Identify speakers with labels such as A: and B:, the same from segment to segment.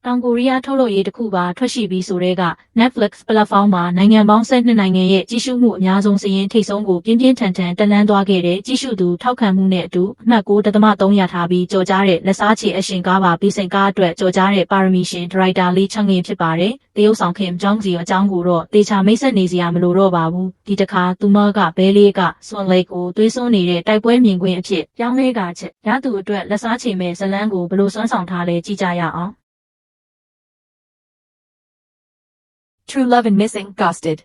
A: တောင်ကိုရီးယားထုတ်လုပ်ရေးတစ်ခုပါထွက်ရှိပြီးဆိုတဲ့က Netflix platform မှာနိုင်ငံပေါင်း12နိုင်ငံရဲ့ကြီးစုမှုအများဆုံးစာရင်းထိပ်ဆုံးကိုပြင်းပြင်းထန်ထန်တက်လှမ်းသွားခဲ့တဲ့ကြီးစုသူထောက်ခံမှုနဲ့အတူအမှတ်9.3ရထားပြီးကြော်ကြားတဲ့လက်စားချေအရှင်ကားပါပြီးစိန်ကားအတွက်ကြော်ကြားတဲ့ပါရမီရှင်ဒရိုက်တာလေးချန်ငင်ဖြစ်ပါတယ်။တရုတ်ဆောင်ခင်ကျောင်းစီအကြောင်းကိုတော့တေချာမိတ်ဆက်နေစရာမလိုတော့ပါဘူး။ဒီတခါသူမကဘဲလေးကစွန်လေးကိုသွေးစွန်းနေတဲ့တိုက်ပွဲမြင်ကွင်းအဖြစ်ပြောင်းလဲကချက်ရသူအတွက်လက်စားချေမဲ့ဇလန်းကိုဘလို့စွမ်းဆောင်ထားလဲကြည့်ကြရအောင်
B: True Love and Missing Ghosted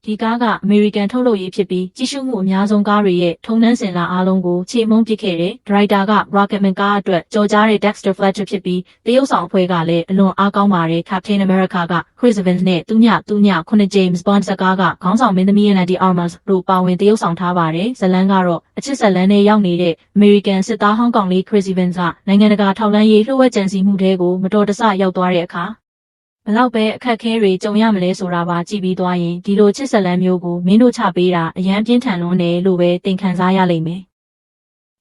A: ဒီကားကအမေရိကန်ထုတ်လုပ်ရေးဖြစ်ပြီးကြီးစုမှုအများဆုံးကားတွေရဲ့ထုံနှန်းစင်လာအားလုံးကိုခြေမုံပစ်ခဲ့တဲ့ဒရိုက်တာက Rocketman ကားအတွက်ကြော်ကြားတဲ့ Dexter Fletcher ဖြစ်ပြီးတရုတ်ဆောင်အဖွဲ့ကလည်းအလွန်အားကောင်းပါတယ် Captain America က Chris Evans နဲ့သူည9 James Bond ဇာတ်ကားကခေါင်းဆောင်မင်းသမီး Ana de Armas တို့ပါဝင်တရုတ်ဆောင်ထားပါတယ်ဇလန်းကတော့အချစ်ဇလန်းနဲ့ရောက်နေတဲ့အမေရိကန်စစ်သားဟောင်းကောင်လေး Chris Evans ကနိုင်ငံတကာထောက်လှမ်းရေးလှုပ်ဝက်ကြံစီမှုတွေကိုမတော်တဆရောက်သွားတဲ့အခါဘလောက်ပဲအခက်ခဲတွေကြုံရမလဲဆိုတာပါကြည့်ပြီးသွားရင်ဒီလိုချစ်ဆက်လန်းမျိုးကိုမင်းတို့ချပေးတာအရန်ပြင်းထန်လွန်းတယ်လို့ပဲသင်ခံစားရလိမ့်မယ်။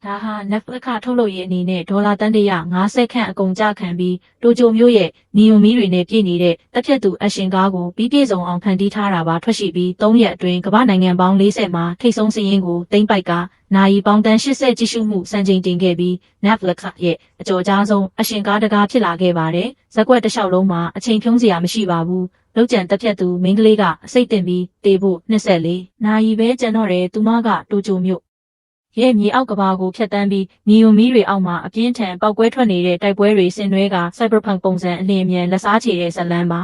A: ဒါဟာ Netflix ကထုတ်လုပ်ရေးအနေနဲ့ဒေါ်လာတန်150ခန့်အကုန်ကျခံပြီးတိုကျိုမျိုးရဲ့နီယိုမီတွေနဲ့ပြည့်နေတဲ့တက်ဖြတ်သူအရှင်ကားကိုပြီးပြည့်စုံအောင်ဖန်တီးထားတာပါထွက်ရှိပြီး3ရက်အတွင်းကမ္ဘာနိုင်ငံပေါင်း40မှာထိပ်ဆုံးစည်ရင်းကိုသိမ်းပိုက်ကနာယီပေါင်းတန်း80ကြည့်ရှုမှုစံချိန်တင်ခဲ့ပြီး Netflix ရဲ့အကြော်ကြားဆုံးအရှင်ကားတကားဖြစ်လာခဲ့ပါတယ်။ဇက်ကွက်တစ်လျှောက်လုံးမှာအချိန်ဖြုံးစရာမရှိပါဘူး။လောက်ကျန်တက်ဖြတ်သူမိန်းကလေးကအစိတ်တင်ပြီးတေဖို့24နာယီပဲကျန်တော့တယ်သူမကတိုကျိုမျိုးရဲ့မြေအောက်ကဘာကိုဖျက်တမ်းပြီးနီယိုမီတွေအောက်မှာအပြင်းထန်ပောက်ကွဲထွက်နေတဲ့တိုက်ပွဲတွေဆင်နွှဲက Cyberpunk ပုံစံအလင်းအမြန်လက်စားချေတဲ့ဇလန်းပါ